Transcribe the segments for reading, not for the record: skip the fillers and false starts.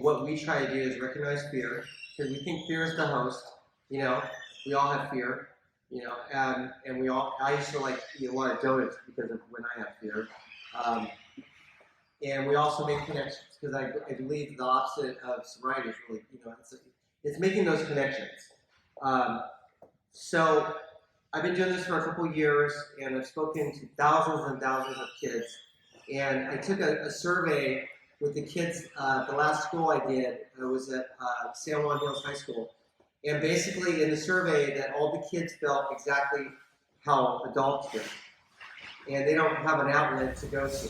what we try to do is recognize fear, because we think fear is the host. You know, we all have fear. You know, and we all. I used to like eat a lot of donuts because of when I have fear. And we also make connections, because I believe the opposite of sobriety is really, you know, it's making those connections. So I've been doing this for a couple of years, and I've spoken to thousands and thousands of kids. And I took a survey with the kids. The last school I did was at San Juan Hills High School. And basically in the survey that all the kids felt exactly how adults do. And they don't have an outlet to go to.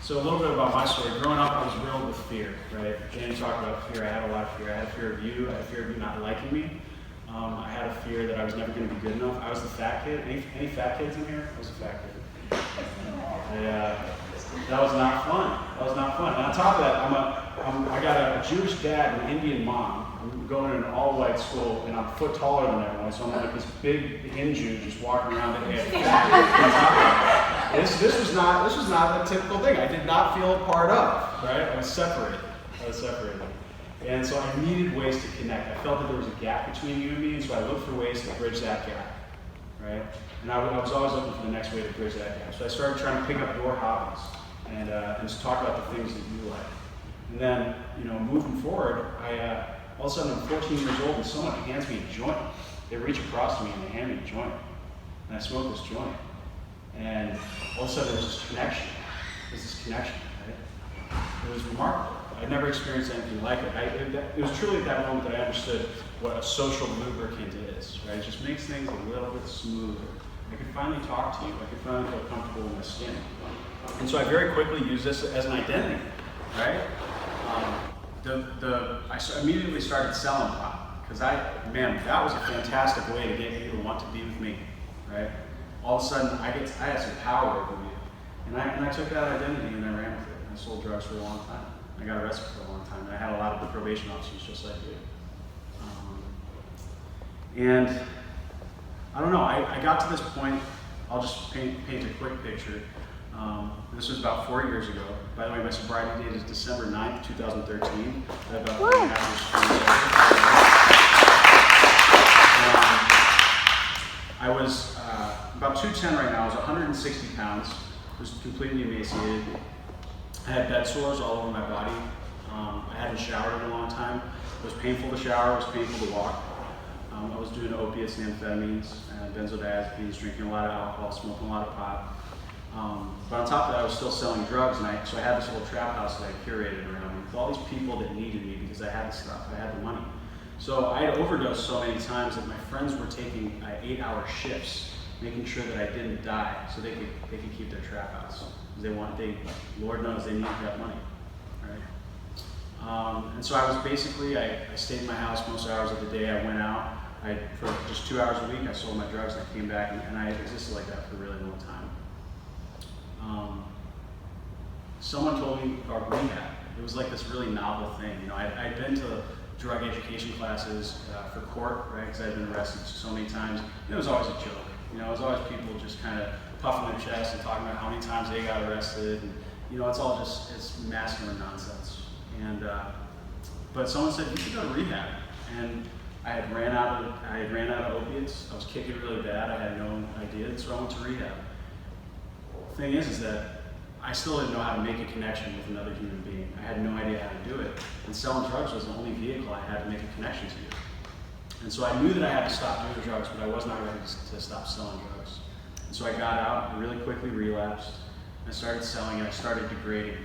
So a little bit about my story. Growing up, I was riddled with fear, right? Jamie talked about fear. I had a lot of fear. I had fear of you. I had fear of you not liking me. I had a fear that I was never going to be good enough. I was the fat kid. Any fat kids in here? I was a fat kid. That was not fun. That was not fun. And on top of that, I got a Jewish dad and an Indian mom. I'm going to an all-white school, and I'm a foot taller than everyone, so I'm like this big Hindu just walking around the This was not a typical thing. I did not feel a part of, right? I was separated. And so I needed ways to connect. I felt that there was a gap between you and me, and so I looked for ways to bridge that gap, right? And I was always looking for the next way to bridge that gap. So I started trying to pick up your hobbies and just talk about the things that you like. And then, you know, moving forward, all of a sudden I'm 14 years old and someone hands me a joint. They reach across to me and they hand me a joint. And I smoke this joint. And all of a sudden there's this connection. Right? It was remarkable. I'd never experienced anything like it. It was truly at that moment that I understood what a social lubricant is, right? It just makes things a little bit smoother. I could finally talk to you. I could finally feel comfortable in my skin. And so I very quickly used this as an identity, right? I immediately started selling pot, because that was a fantastic way to get you to want to be with me, right? All of a sudden, I had some power over you, and I took that identity and I ran with it. I sold drugs for a long time. I got arrested for a long time, and I had a lot of probation officers just like you. And I don't know. I got to this point. I'll just paint a quick picture. This was about 4 years ago. By the way, my sobriety date is December 9th, 2013. I had about 3.5 years. I was about 210 right now. I was 160 pounds. I was completely emaciated. I had bed sores all over my body. I hadn't showered in a long time. It was painful to shower. It was painful to walk. I was doing opiates and amphetamines, benzodiazepines, drinking a lot of alcohol, smoking a lot of pot. But on top of that, I was still selling drugs, and so I had this little trap house that I curated around me with all these people that needed me because I had the stuff, I had the money. So I had overdosed so many times that my friends were taking 8-hour shifts, making sure that I didn't die, so they could keep their trap house. Lord knows they needed that money, right? And so I was basically, I stayed in my house most hours of the day. I went out. For just 2 hours a week, I sold my drugs, and I came back, and I existed like that for a really long time. Someone told me about rehab. It was like this really novel thing. You know, I'd been to drug education classes for court, right? Because I'd been arrested so many times. And it was always a joke. You know, it was always people just kind of puffing their chest and talking about how many times they got arrested. And, you know, it's masculine nonsense. And but someone said you should go to rehab. And I had ran out of opiates. I was kicking really bad. I had no idea, so I went to rehab. The thing is that I still didn't know how to make a connection with another human being. I had no idea how to do it. And selling drugs was the only vehicle I had to make a connection to you. And so I knew that I had to stop doing drugs, but I was not ready to stop selling drugs. And so I got out and really quickly relapsed. I started selling, and I started degrading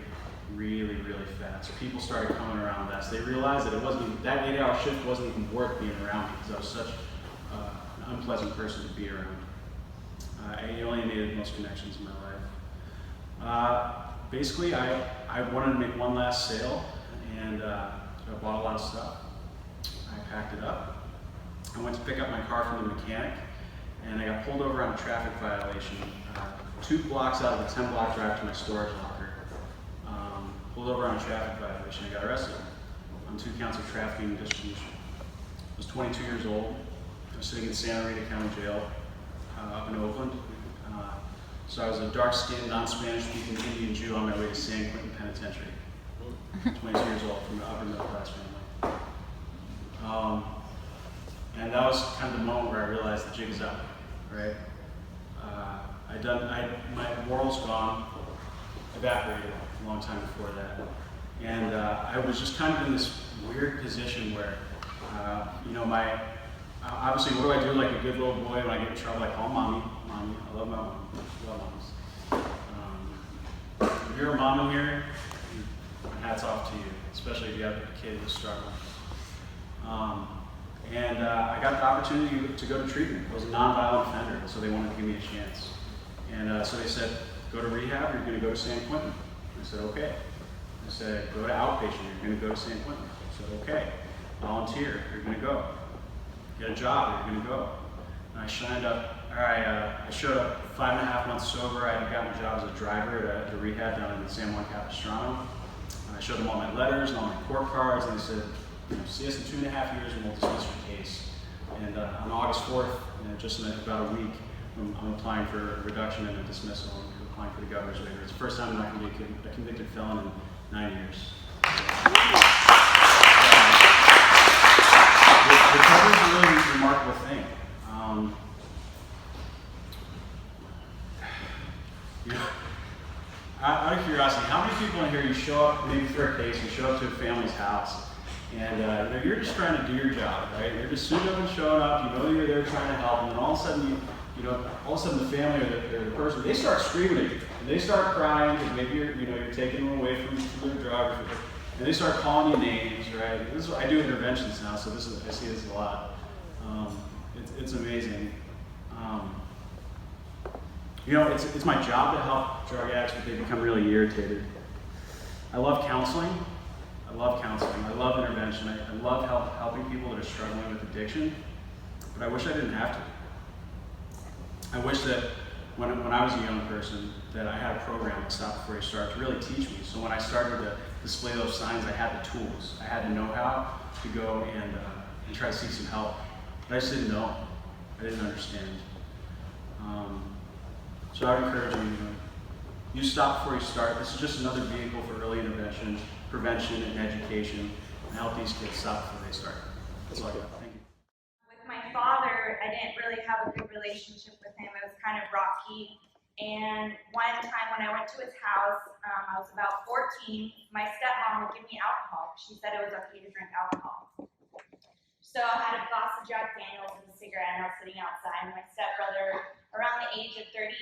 really, really fast. People started coming around us. They realized that that 8-hour shift wasn't even worth being around me because I was such an unpleasant person to be around. I alienated most connections in my life. Basically, I wanted to make one last sale, and I bought a lot of stuff. I packed it up. I went to pick up my car from the mechanic, and I got pulled over on a traffic violation 2 blocks out of the 10-block drive to my storage locker. Pulled over on a traffic violation. I got arrested on 2 counts of trafficking and distribution. I was 22 years old. I was sitting in Santa Rita County Jail up in Oakland. So I was a dark-skinned, non-Spanish-speaking Indian Jew on my way to San Quentin Penitentiary. 22 years old, from an upper middle class family. And that was kind of the moment where I realized the jig is up, right? My morals gone, evaporated a long time before that. And I was just kind of in this weird position where, obviously, what do I do like a good little boy when I get in trouble? I call mommy. Mommy, I love my mom. I love moms. If you're a mom in here, hats off to you, especially if you have a kid who's struggling. I got the opportunity to go to treatment. I was a nonviolent offender, so they wanted to give me a chance. And so they said, go to rehab, you're going to go to San Quentin. I said, okay. I said, go to outpatient, you're going to go to San Quentin. I said, okay. Volunteer, you're going to go. Get a job, you're going to go. And I signed up. I showed up 5.5 months sober. I had gotten a job as a driver at a rehab down in San Juan Capistrano. I showed them all my letters and all my court cards, and they said, see us in 2.5 years and we'll dismiss your case. And on August 4th, just in about a week, I'm applying for a reduction and a dismissal and applying for the governor's waiver. It's the first time I'm not going to be a convicted felon in 9 years. Recovery is a really remarkable thing. Out of curiosity, how many people in here, you show up maybe for a case, you show up to a family's house, and you're just trying to do your job, right? You're just suited up and showing up, you know you're there trying to help, and then all of a sudden, all of a sudden the family or the person, they start screaming at you, and they start crying, because maybe you're taking them away from their drug, and they start calling you names, right? I do interventions now, so I see this a lot. It's amazing. It's my job to help drug addicts, but they become really irritated. I love counseling. I love intervention. I love helping people that are struggling with addiction, but I wish I didn't have to. I wish that when I was a young person that I had a program at StopB4UStart to really teach me. So when I started to display those signs, I had the tools. I had the know-how to go and try to seek some help. But I just didn't know. I didn't understand. So I would encourage you, use StopB4UStart. This is just another vehicle for early intervention, prevention, and education, and help these kids stop before they start. That's all I got. Thank you. With my father, I didn't really have a good relationship with him. It was kind of rocky. And one time when I went to his house, I was about 14, my stepmom would give me alcohol. She said it was okay to drink alcohol. So I had a glass of Jack Daniels and a cigarette, and I was sitting outside, and my stepbrother, around the age of 38,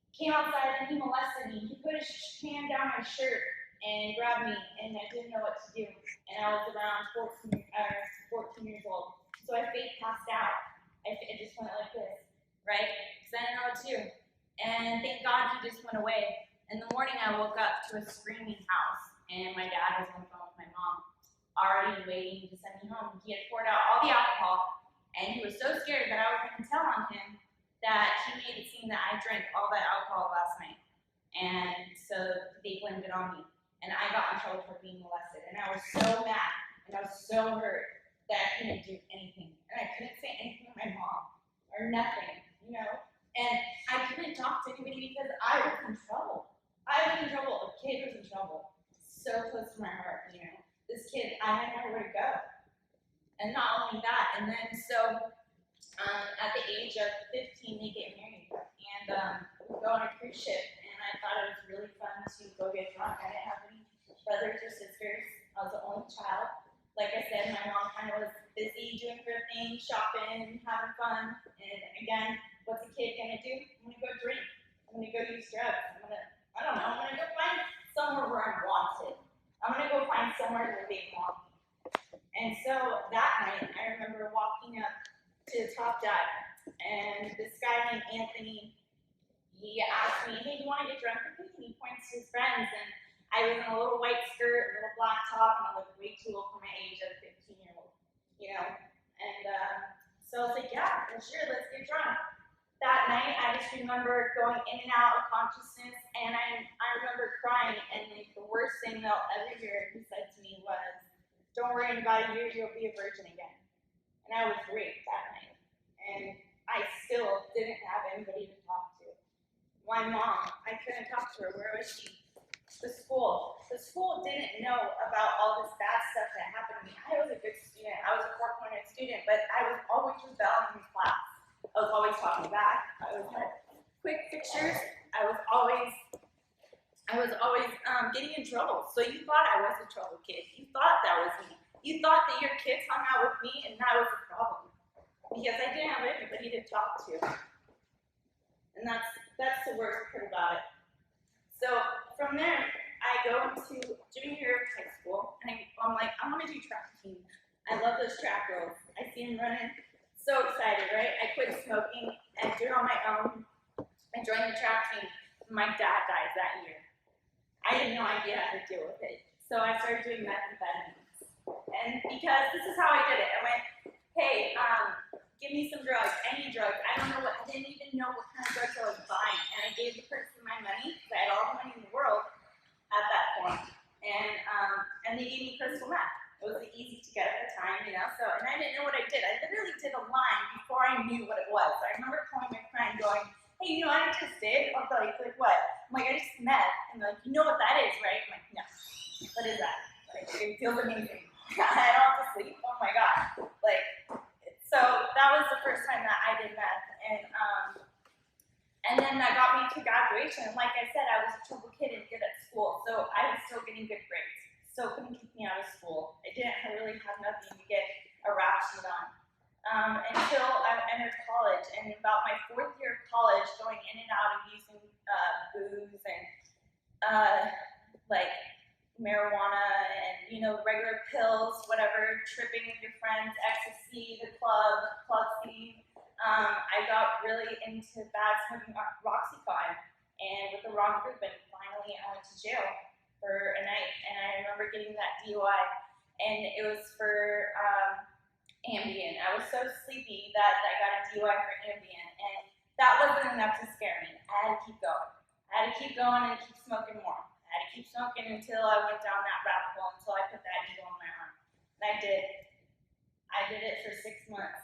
came outside and he molested me. He put his hand down my shirt and grabbed me, and I didn't know what to do. And I was around 14 years old. So I fake passed out. I just went like this, right? Because I didn't know what to do. And thank God he just went away. In the morning, I woke up to a screaming house, and my dad was on the phone with my mom, already waiting to send me home. He had poured out all the alcohol, and he was so scared that I was going to tell on him that he made it seem that I drank all that alcohol last night. And so they blamed it on me. And I got in trouble for being molested. And I was so mad, and I was so hurt that I couldn't do anything. And I couldn't say anything to my mom, or nothing, And I couldn't talk to anybody because I was in trouble. The kid was in trouble. So close to my heart, This kid, I had nowhere to go. And not only that, and then at the age of 15, they get married. And we go on a cruise ship, and I thought it was really fun to go get drunk. I didn't have any brothers or sisters. I was the only child. Like I said, my mom kind of was busy doing her thing, shopping, having fun. And again, what's a kid gonna do? I'm gonna go drink. I'm gonna go use drugs. I'm gonna go find somewhere where I'm wanted. I'm gonna go find somewhere where they want me. And so that night, I remember walking up to the top dive, and this guy named Anthony, he asked me, hey, do you want to get drunk with me? And he points to his friends, and I was in a little white skirt, a little black top, and I looked way too old for my age as a 15-year-old, And so I was like, yeah, well, sure, let's get drunk. That night, I just remember going in and out of consciousness, and I remember crying, and the worst thing they'll ever hear he said to me was, don't worry, in about a year, you'll be a virgin again. And I was raped that night, and I still didn't have anybody to talk to. My mom, I couldn't talk to her. Where was she? The school. the school didn't know about all this bad stuff that happened to me. I was a good student. I was a 4.0 student, but I was always rebelling in class. I was always talking back. I was had quick pictures. I was always getting in trouble. So you thought I was a trouble kid. You thought that was me. You thought that your kids hung out with me and that was a problem. Because I didn't have anybody to talk to. And that's the worst part about it. So from there, I go into junior year of high school, and I'm like, I want to do track team. I love those track girls. I see them running. So excited, right? I quit smoking and do it on my own. I joined the track team. My dad died that year. I had no idea how to deal with it. So I started doing methamphetamines. And because this is how I did it. I went, hey, give me some drugs, any drugs. I didn't even know what kind of drugs I was buying. And I gave the person my money, because I had all the money in the world at that point. And they gave me crystal meth. It was easy to get at the time, you know. So, and I didn't know what I did. I literally did a line before I knew what it was. I remember calling my friend going, hey, you know what I just did? I was like, what? I'm like, I just meth. And they're like, you know what that is, right? I'm like, no. What is that? Like, it feels amazing. I don't have to sleep. Oh my God. Like, so that was the first time that I did meth. And then that got me to graduation. Like I said, I was a trouble kid and good at school. So I was still getting good grades. Still couldn't keep me out of school. I didn't really have nothing to get a rap sheet on. Until I entered college, and about my 4th year of college, going in and out of using booze and like marijuana and regular pills, whatever, tripping with your friends, ecstasy, the club scene. I got really into bad smoking Roxycontin, and with the wrong group, and finally I went to jail for a night. And I remember getting that DUI, and it was for Ambien. I was so sleepy that I got a DUI for Ambien, and that wasn't enough to scare me. I had to keep going. I had to keep going and keep smoking more. I had to keep smoking until I went down that rabbit hole, until I put that needle on my arm. And I did. I did it for 6 months.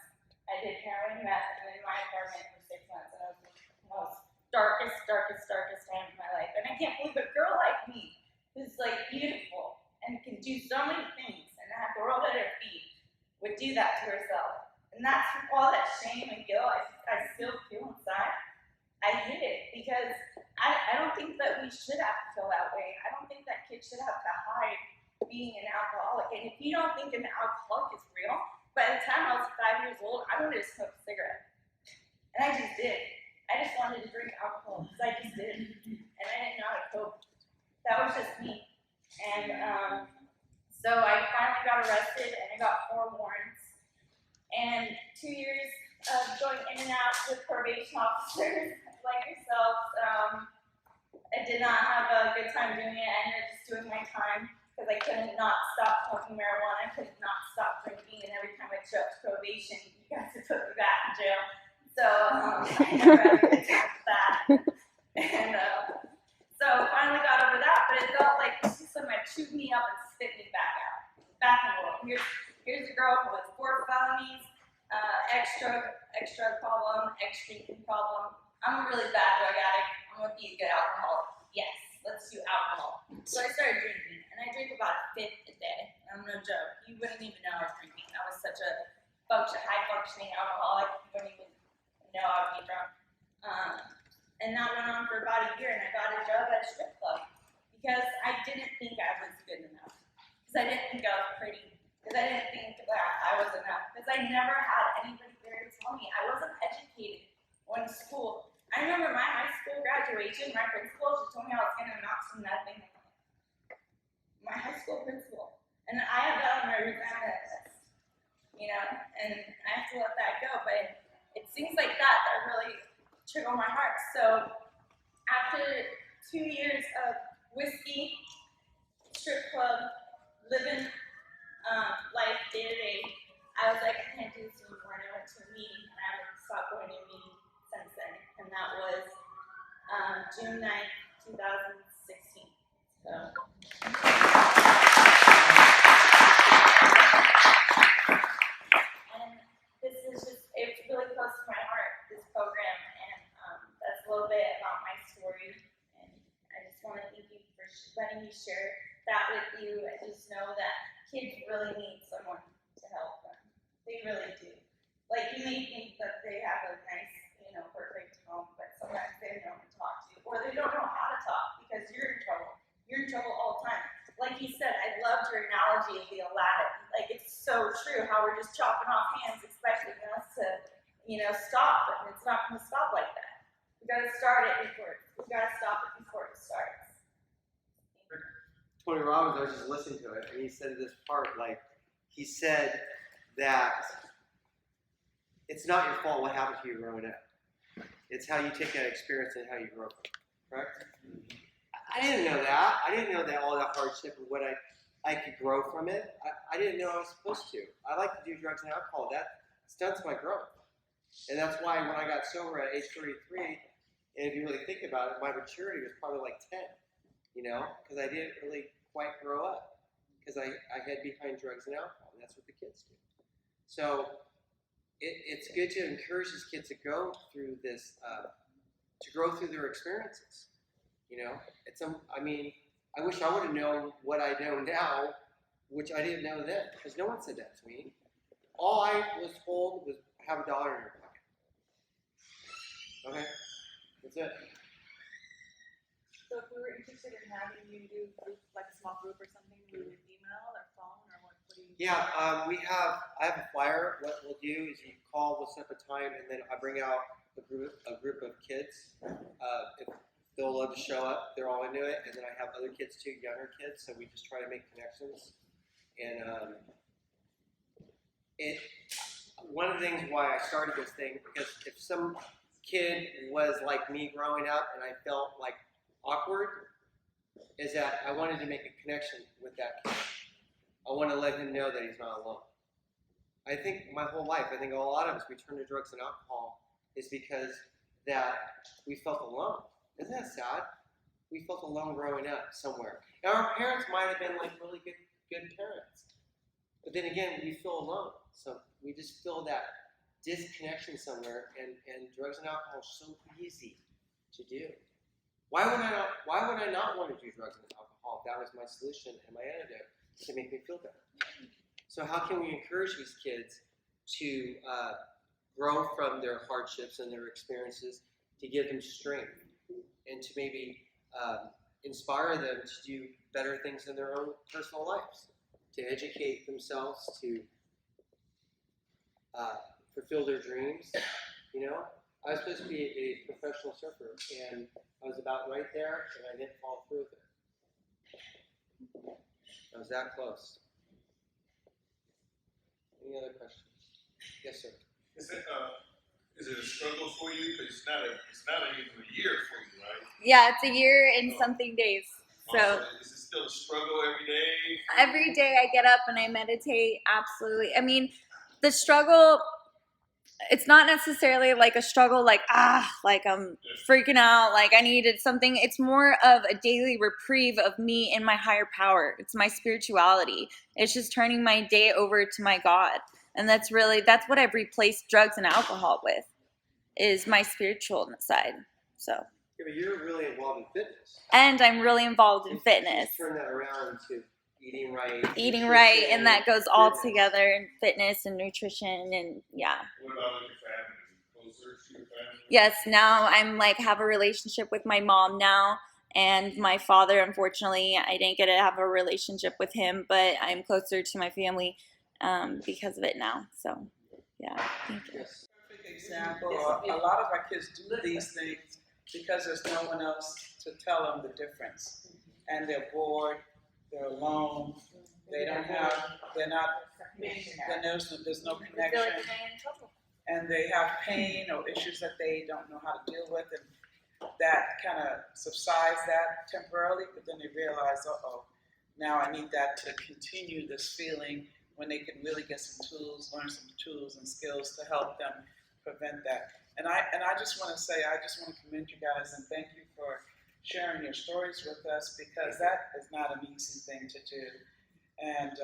I did heroin, meth, and in my apartment for 6 months, and it was the most darkest time of my life. And I can't believe a girl like me, who's like beautiful and can do so many things and have the world at her feet, would do that to herself. And that's all that shame and guilt I still feel inside. I hate it because I don't think that we should have to feel that way. I don't think that kids should have to hide being an alcoholic. And if you don't think an alcoholic is real, by the time I was 5 years old, I wanted to smoke a cigarette. And I just did. I just wanted to drink alcohol because I just did. And I didn't know how to cope. That was just me. And so I finally got arrested, and I got 4 warrants. And 2 years of going in and out with probation officers like yourself. I did not have a good time doing it. I ended up just doing my time because I couldn't not stop smoking marijuana. I could not stop drinking, and every time I showed up to probation, you guys would put me back in jail. So I never had a good time with that. And so finally got over that, but it felt like the system had chewed me up and spit me back out, back in the world. Here's a girl with 4 felonies, extra problem, drinking problem. I'm a really bad drug addict. I'm gonna be a good alcoholic. Yes, let's do alcohol. So I started drinking, and I drink about a 5th a day. I'm no joke. You wouldn't even know I was drinking. I was such a high functioning alcoholic. You wouldn't even know I would be drunk. And that went on for about a year, and I got a job at a strip club because I didn't think I was good enough. Because I didn't think I was pretty. Because I didn't think that I was enough. Because I never had anybody there to tell me. I wasn't educated when in school. I remember my high school graduation, my principal, she told me I was going to amount to nothing. My high school principal. And I have that on my resume list, and I have to let that go. But it's things like that really trigger my heart. So after 2 years of whiskey, strip club, living life day to day, I was like, I can't do this anymore. And I went to a meeting, and I haven't stopped going to a meeting since then. And that was June 9th, 2016. So. And this is it's really close to my heart, this program. And that's a little bit about my story. And I just want to thank you for letting me share Robbins, I was just listening to it, and he said this part, like, he said that it's not your fault what happened to you growing up. It's how you take that experience and how you grow from it, correct? I didn't know that. I didn't know that all that hardship and what I could grow from it. I didn't know I was supposed to. I like to do drugs and alcohol. That stunts my growth. And that's why when I got sober at age 33, and if you really think about it, my maturity was probably like 10, you know, because I didn't really quite grow up because I hid behind drugs and alcohol. And that's what the kids do. So it's good to encourage these kids to go through this, to grow through their experiences. You know, I mean, I wish I would have known what I know now, which I didn't know then, because no one said that to me. All I was told was have $1 in your pocket. Okay, that's it. So if we were interested in having you do like a small group or something, we would email or phone or what do you? Yeah, I have a flyer. What we'll do is you call, we'll set up a time, and then I bring out a group of kids. If they'll love to show up, they're all into it, and then I have other kids too, younger kids. So we just try to make connections. And one of the things why I started this thing, because if some kid was like me growing up and I felt like awkward, is that I wanted to make a connection with that kid. I want to let him know that he's not alone. I think my whole life, I think a lot of us, we turn to drugs and alcohol is because that we felt alone. Isn't that sad? We felt alone growing up somewhere. Now our parents might have been like really good parents. But then again, we feel alone. So we just feel that disconnection somewhere, and drugs and alcohol are so easy to do. Why would I not want to do drugs and alcohol if that was my solution and my antidote to make me feel better? So how can we encourage these kids to grow from their hardships and their experiences, to give them strength and to maybe inspire them to do better things in their own personal lives, to educate themselves, to fulfill their dreams? You know, I was supposed to be a professional surfer, and I was about right there, and I didn't follow through with it. I was that close. Any other questions? Yes, sir. Is it a struggle for you? Because it's not even a year for you, right? Yeah, it's a year and something days. So Is it still a struggle every day? every day I get up and I meditate. Absolutely. I mean, the struggle, it's not necessarily like a struggle like I'm freaking out, like I needed something. It's more of a daily reprieve of me and my higher power. It's my spirituality. It's just turning my day over to my God. And that's what I've replaced drugs and alcohol with, is my spiritual side. So. Yeah, but you're really involved in fitness. And I'm really involved in fitness. Turn that around to eating right. Eating right, and that goes all fitness. together, in fitness and nutrition, and yeah. What about with your family? Is it closer to your family? Yes, now I'm have a relationship with my mom now, and my father, unfortunately, I didn't get to have a relationship with him, but I'm closer to my family because of it now. So, yeah, thank you. Yes. Perfect example. A lot of our kids do these things because there's no one else to tell them the difference, and they're bored, they're alone, there's no connection, and they have pain or issues that they don't know how to deal with, and that kind of subsides that temporarily, but then they realize, now I need that to continue this feeling, when they can really get some tools, learn some tools and skills to help them prevent that. And I just want to say, I just want to commend you guys and thank you for sharing your stories with us, because that is not an easy thing to do. And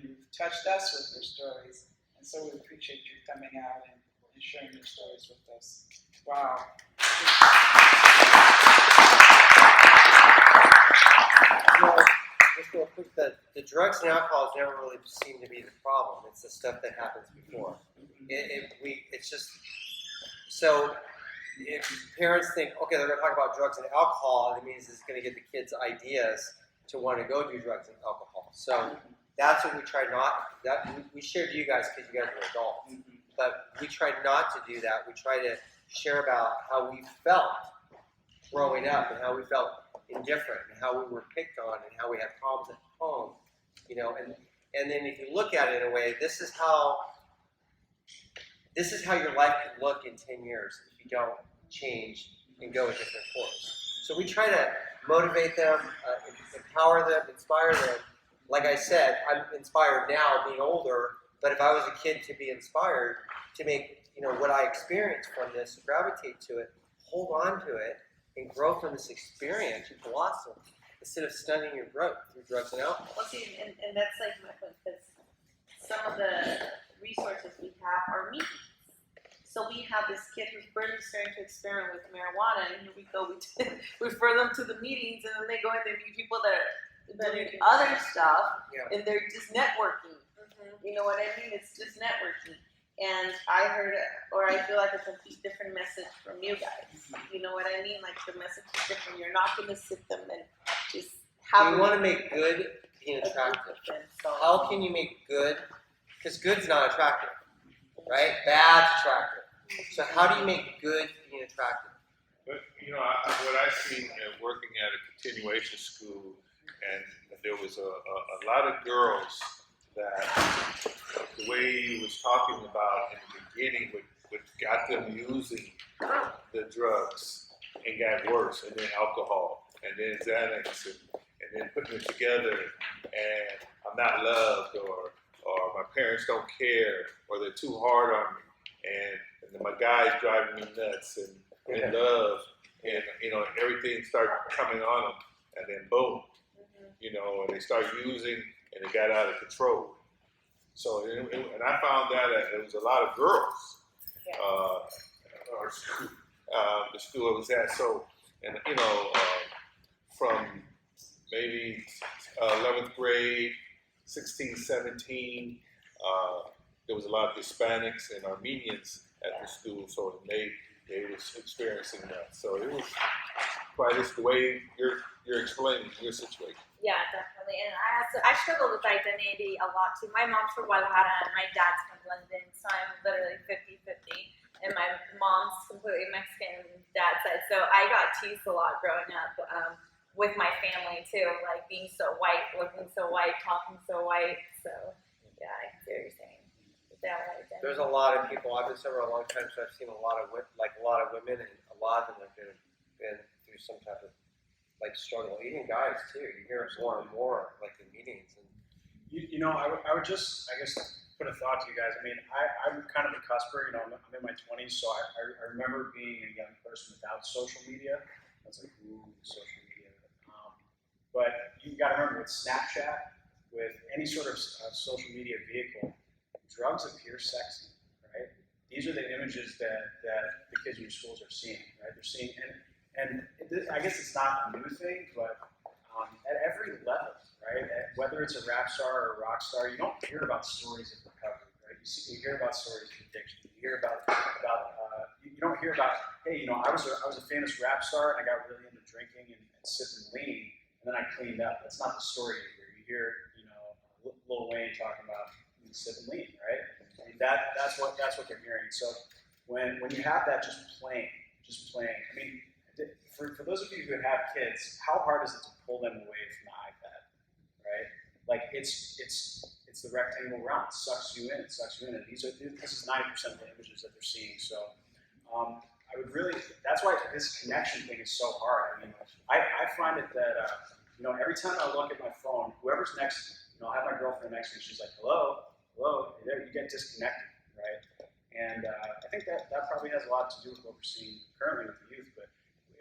you've touched us with your stories. And so we appreciate you coming out and sharing your stories with us. Wow. Just real quick, the drugs and alcohol never really seemed to be the problem. It's the stuff that happens before. It's just, so if parents think, okay, they're going to talk about drugs and alcohol, it means it's going to get the kids ideas to want to go do drugs and alcohol. So that's what we try we shared you guys because you guys are adults, but we try not to do that. We try to share about how we felt growing up and how we felt indifferent and how we were picked on and how we had problems at home, you know, and then if you look at it in a way, this is how your life could look in 10 years if you don't change and go a different course. So we try to motivate them, empower them, inspire them. Like I said, I'm inspired now being older, but if I was a kid to be inspired to make, you know, what I experienced from this, gravitate to it, hold on to it, and grow from this experience, you blossom, instead of stunning your growth through drugs and alcohol. Well, see, and that's like my point, because some of the resources we have are meetings. So we have this kid who's really starting to experiment with marijuana, and here we go, we refer them to the meetings, and then they go and they meet people that are doing other stuff, and they're just networking. You know what I mean? It's just networking. And I heard, or I feel like a complete different message from you guys. You know what I mean? Like the message is different. You're not going to sit them and just have. You want to make good being attractive. So how can you make good? Because good's not attractive, right? Bad's attractive. So how do you make good being attractive? But, you know, what I've seen working at a continuation school, and there was a lot of girls that the way he was talking about in the beginning, what got them using the drugs and got worse, and then alcohol, and then Xanax, and then putting it together, and I'm not loved, or my parents don't care, or they're too hard on me, and then my guy's driving me nuts, and love, and you know, everything started coming on them, and then boom, you know, and they start using, and it got out of control. So, and I found that there was a lot of girls, the school I was at. So, and you know, from maybe 11th grade, 16, 17, there was a lot of Hispanics and Armenians at the school. So they was experiencing that. So it was quite the way you're explaining your situation. Yeah, definitely. And I struggle with identity a lot too. My mom's from Guadalajara and my dad's from London, so I'm literally 50-50. And my mom's completely Mexican dad's side, so I got teased a lot growing up with my family too, like being so white, looking so white, talking so white. So yeah, I see what you're saying. There's a lot of people. I've been sober a long time, so I've seen a lot of women, and a lot of them have been through some type of like struggle. Even guys too. You hear it more and more, like in meetings. And you know, I would just, I guess, put a thought to you guys. I mean, I'm kind of a cusper. You know, I'm in my 20s, so I remember being a young person without social media. I was like, ooh, social media. But you got to remember, with Snapchat, with any sort of social media vehicle, drugs appear sexy, right? These are the images that the kids in your schools are seeing, right? They're seeing, and I guess it's not a new thing, but at every level, right? Whether it's a rap star or a rock star, you don't hear about stories of recovery, right? You hear about stories of addiction. You hear about you don't hear about, hey, you know, I was a famous rap star and I got really into drinking and sipping lean, and then I cleaned up. That's not the story you hear. You hear, you know, Lil Wayne talking about sipping lean, right? And that's what they're hearing. So when you have that just playing. I mean, for those of you who have kids, how hard is it to pull them away from the iPad, right? Like it's the rectangle round, it sucks you in, and this is 90% of the images that they're seeing. So I would really, that's why this connection thing is so hard. I mean, I find it that you know, every time I look at my phone, whoever's next, you know, I'll have my girlfriend next to me, she's like, hello, there, you get disconnected, right? And I think that probably has a lot to do with what we're seeing currently with the youth. But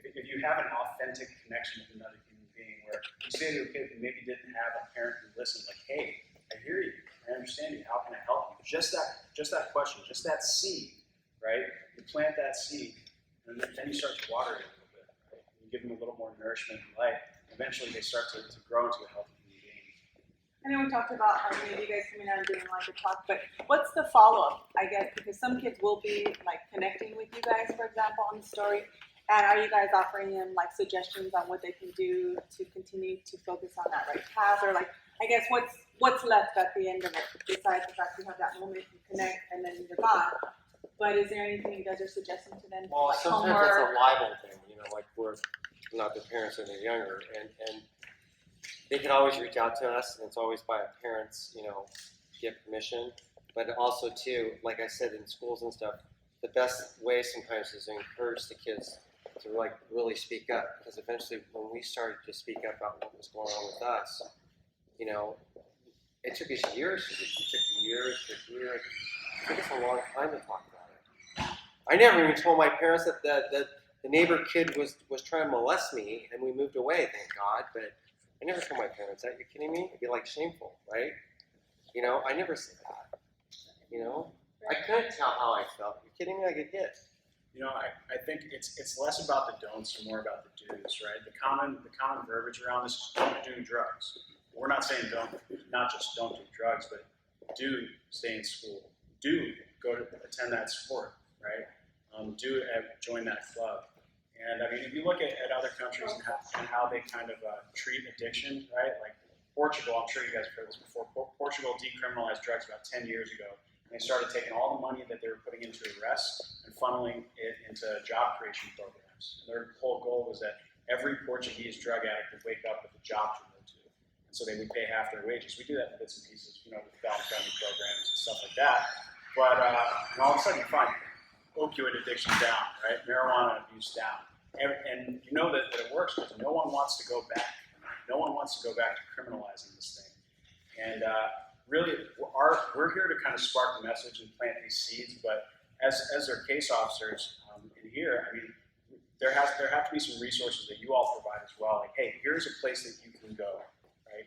if you have an authentic connection with another human being, where you say to a kid who maybe didn't have a parent who listened, like, hey, I hear you, I understand you, how can I help you? Just that question, just that seed, right? You plant that seed, and then you start to water it a little bit, right? You give them a little more nourishment and light. Eventually, they start to grow into a healthy human being. I know we talked about maybe you guys coming out and doing like a talk, but what's the follow-up, I guess, because some kids will be like connecting with you guys, for example, on the story, and are you guys offering them like suggestions on what they can do to continue to focus on that right path, or like, I guess what's left at the end of it, besides the fact you have that moment, you connect, and then you're gone, but is there anything you guys are suggesting to them? well, like sometimes homework? it's a libel thing, you know, like where not their parents when they're younger, and they can always reach out to us, and it's always by our parents, get permission. But also too, like I said, in schools and stuff, the best way sometimes is to encourage the kids to really speak up, because eventually when we started to speak up about what was going on with us, it took us years. It took years. It took us a long time to talk about it. I never even told my parents that the neighbor kid was trying to molest me, and we moved away, thank God. But I never told my parents that. You're kidding me? It'd be shameful, right? I never said that. I couldn't tell how I felt. You're kidding me? I get hit. I think it's less about the don'ts and more about the do's, right? The common verbiage around this is don't do drugs. We're not saying not just don't do drugs, but do stay in school. Do go to attend that sport, right? Do join that club. And I mean, if you look at other countries and how they kind of treat addiction, right? Like Portugal, I'm sure you guys have heard this before. Portugal decriminalized drugs about 10 years ago. And they started taking all the money that they were putting into arrests and funneling it into job creation programs. And their whole goal was that every Portuguese drug addict would wake up with a job to go to. And so they would pay half their wages. We do that in bits and pieces, with family-friendly programs and stuff like that. But and all of a sudden you find opioid addiction down, right? Marijuana abuse down. And you know that it works because no one wants to go back. No one wants to go back to criminalizing this thing. And really, we're here to kind of spark the message and plant these seeds. But as their case officers in here, I mean, there have to be some resources that you all provide as well. Like, hey, here's a place that you can go. Right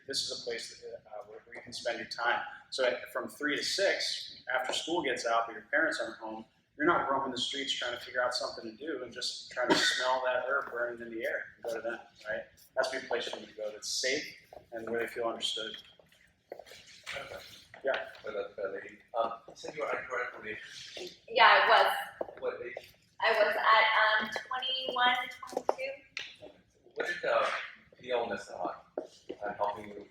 this is a place that, where you can spend your time. So from 3 to 6, after school gets out, but your parents aren't home, you're not roaming the streets trying to figure out something to do and just trying to smell that herb burning in the air and go to them, right? That's the place for them to go that's safe and where they feel understood. Yeah. You said you were undergraduate relations. Yeah, I was. What age? I was at 21, 22. What did the illness helping you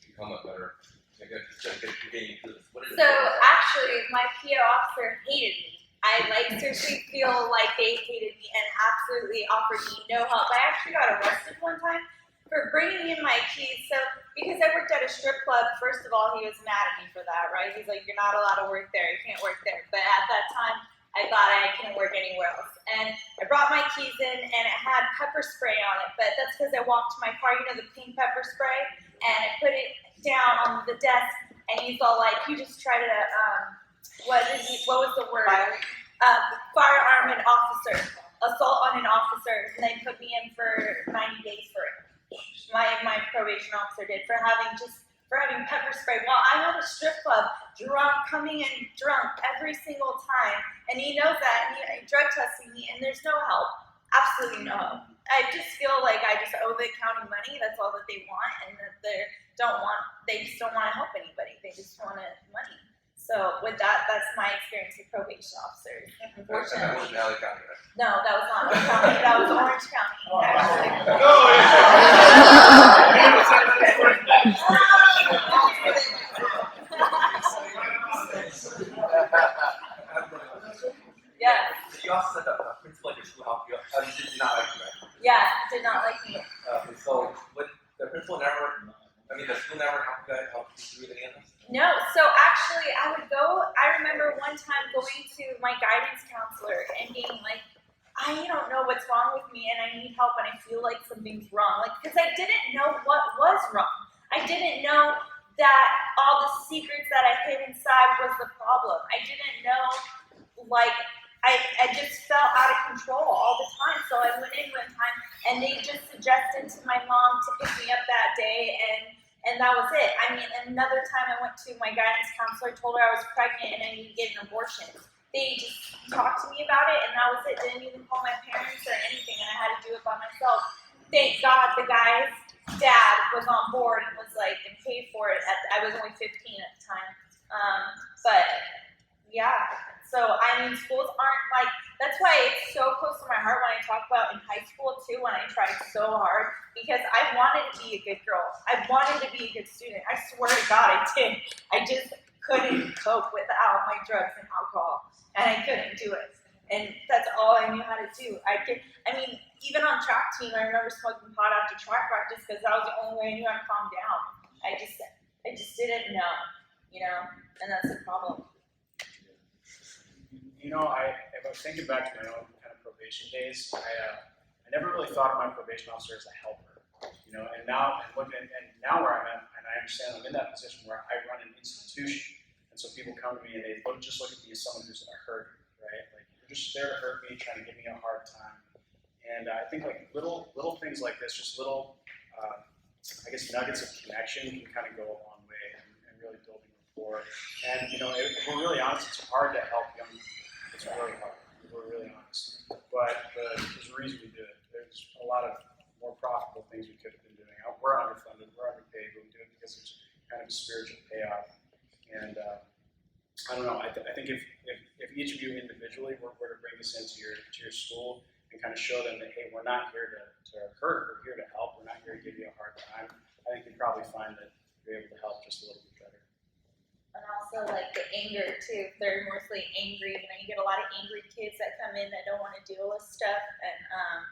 become a better? So actually, my PO officer hated me. I seriously feel like they hated me and absolutely offered me no help. I actually got arrested one time for bringing in my keys. So because I worked at a strip club, first of all, he was mad at me for that, right? He's like, you're not allowed to work there. You can't work there. But at that time, I thought I couldn't work anywhere else. And I brought my keys in and it had pepper spray on it. But that's because I walked to my car, the pink pepper spray, and I put it down on the desk. And he's all like, you just try to, what was the word? Firearm an officer, assault on an officer, and they put me in for 90 days for it. My probation officer did for having pepper spray while I'm at a strip club, coming in drunk every single time, and he knows that, and he drug testing me, and there's no help, absolutely no help. I just feel like I just owe the county money. That's all that they want, and that they just don't want to help anybody. They just want money. So with that, that's my experience with probation officers. Unfortunately. That wasn't LA County, right? No, that was not Orange County. That was Orange County. Actually. Yeah. You also said that the principal at your school helped you. Did not like you, right? Yeah, did not like me. So, the school never helped you with any of this? No, so actually I remember one time going to my guidance counselor and being like, I don't know what's wrong with me and I need help and I feel like something's wrong. Because I didn't know what was wrong. I didn't know that all the secrets that I hid inside was the problem. I didn't know, I just felt out of control all the time. So I went in one time and they just suggested to my mom to pick me up that day and that was it. I mean, another time I went to my guidance counselor, told her I was pregnant and I needed to get an abortion. They just talked to me about it and that was it. Didn't even call my parents or anything and I had to do it by myself. Thank God the guy's dad was on board and was like, and paid for it. I was only 15 at the time. But yeah, so I mean, schools aren't that's why it's so close to my heart when I talk about in high school too, when I tried so hard, because I wanted to be a good girl. I wanted to be a good student. I swear to God I did. I just couldn't cope without my drugs and alcohol, and I couldn't do it. And that's all I knew how to do. even on track team, I remember smoking pot after track practice because that was the only way I knew I'd calm down. I just didn't know, and that's the problem. If I was thinking back to my own kind of probation days, I never really thought of my probation officer as a helper, and now now where I'm at, and I understand I'm in that position where I run an institution, and so people come to me and they just look at me as someone who's going to hurt me, right? Like you're just there to hurt me, trying to give me a hard time, and I think like little things like this, just little, I guess nuggets of connection can kind of go a long way and really building rapport. And if we're really honest, it's hard to help young people. It's really hard. We're really honest. But there's a reason we do it. There's a lot of more profitable things we could have been doing. We're underfunded, we're underpaid, but we do it because there's kind of a spiritual payoff. And I don't know, I think if each of you individually were to bring this into your school and kind of show them that, hey, we're not here to hurt, we're here to help, we're not here to give you a hard time, I think you'd probably find that you're able to help just a little bit better. And also like the anger too. They're mostly angry. You get a lot of angry kids that come in that don't want to deal with stuff, and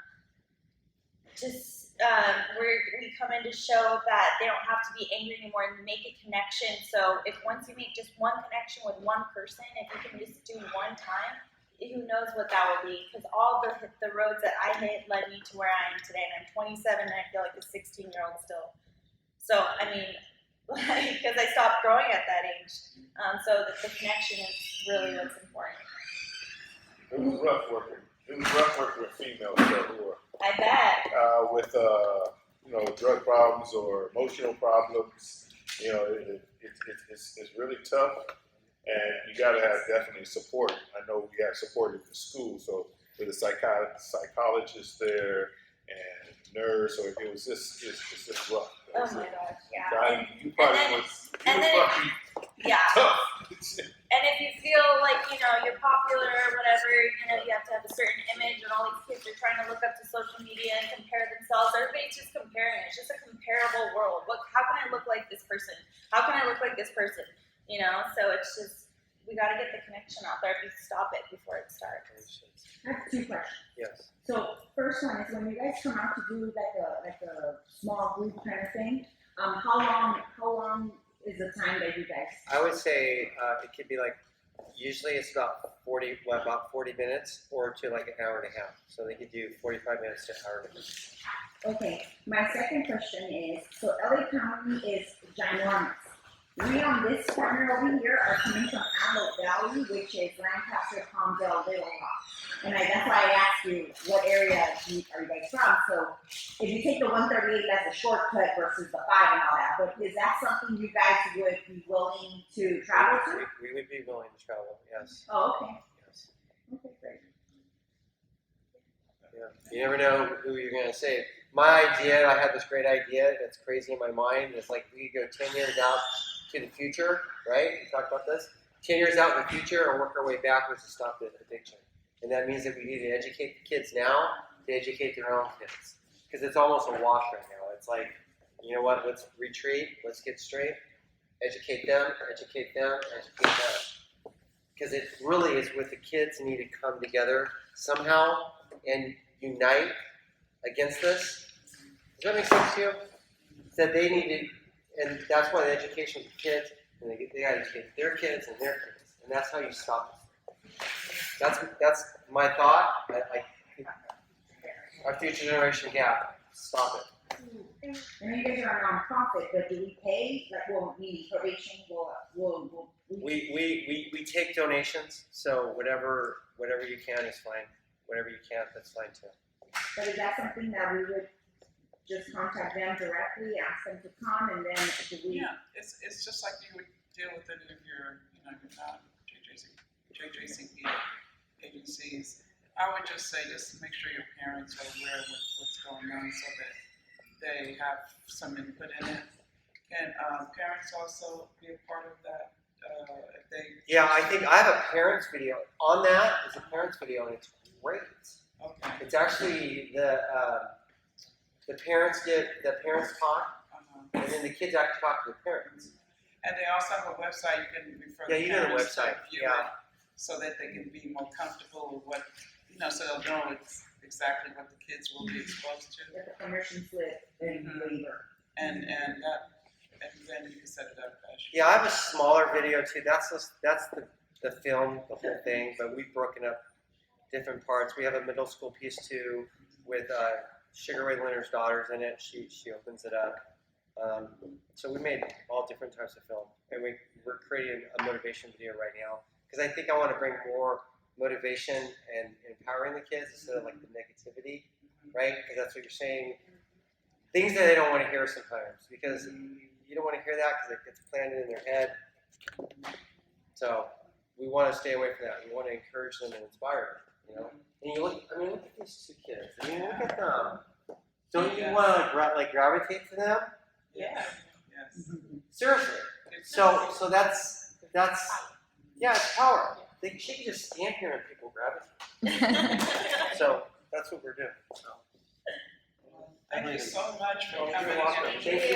we come in to show that they don't have to be angry anymore and make a connection. So once you make just one connection with one person, if you can just do one time, who knows what that will be? Because all the roads that I hit led me to where I am today, and I'm 27 and I feel like a 16-year-old still. So I mean. Because I stopped growing at that age. So the connection is really what's important. It was rough working. It was rough working with females who were I bet. with drug problems or emotional problems. It's really tough, and you got to have definitely support. I know we have support at the school, so with a psychologist there and nurse, or it was just rough. Oh my gosh, yeah. You probably was tough. And if you feel like, you're popular or whatever, you have to have a certain image, and all these kids are trying to look up to social media and compare themselves. Everybody's just comparing. It's just a comparable world. How can I look like this person? How can I look like this person? So it's just, we got to get the connection out there. Stop it before it starts. I have two questions. Yes. So first one is when you guys come out to do like a small group kind of thing, how long is the time that you guys? I would say it could be like, usually it's about 40 minutes or to like an hour and a half. So they could do 45 minutes to an hour and a half. Okay. My second question is, so LA County is ginormous. We on this corner over here are coming from Antelope Valley, which is Lancaster, Palmdale, Little Rock. And that's why I asked you, what area are you guys from? So if you take the 138, that's a shortcut versus the 5 and all that. But is that something you guys would be willing to travel to? We would be willing to travel, yes. Oh, okay. Yes. Okay, great. Yeah. You never know who you're going to save. My idea, I had this great idea that's crazy in my mind. It's like we could go 10 years out to the future, right? We talked about this. 10 years out in the future and work our way backwards to stop the addiction. And that means that we need to educate the kids now to educate their own kids. Because it's almost a wash right now. It's like, you know what, let's retreat, let's get straight, educate them, educate them, educate them. Because it really is what the kids need to come together somehow and unite against this. Does that make sense to you? That they need to, and that's why the education of the kids, and they got to educate their kids and their kids. And that's how you stop it. That's my thought. Our future generation gap. Stop it. And you guys are a nonprofit, but do we pay? Like, well, meaning probation will we take donations. So whatever you can is fine. Whatever you can't, that's fine too. But is that something that we would just contact them directly, ask them to come, and then do we? Yeah, it's just like you would deal with any of your JJCP agencies. I would just say, just make sure your parents are aware of what's going on so that they have some input in it. Can parents also be a part of that? If they Yeah, I think I have a parents video on that. It's a parents video, and it's great. Okay. It's actually the parents talk, and then the kids actually talk to the parents. And they also have a website you can refer Yeah, the you know the parents website. to view Yeah. it so that they can be more comfortable with what So they'll know exactly what the kids will be exposed to. Get the permission slip and waiver. And then you can set it up as you. Yeah, I have a smaller video too. That's the film, the whole thing, but we've broken up different parts. We have a middle school piece too with Sugar Ray Leonard's daughters in it. She opens it up. So we made all different types of film, and we're creating a motivation video right now because I think I want to bring more motivation and empowering the kids instead of like the negativity, right? Because that's what you're saying. Things that they don't want to hear sometimes because you don't want to hear that because it gets planted in their head. So we want to stay away from that. We want to encourage them and inspire them, And you look at these two kids. I mean, look at them. Don't you want to like gravitate to them? Yes. Yes. Seriously. So that's it's power. She can just stand here and people gravitate. So that's what we're doing. So. Thank you so much for You're coming. welcome. Thank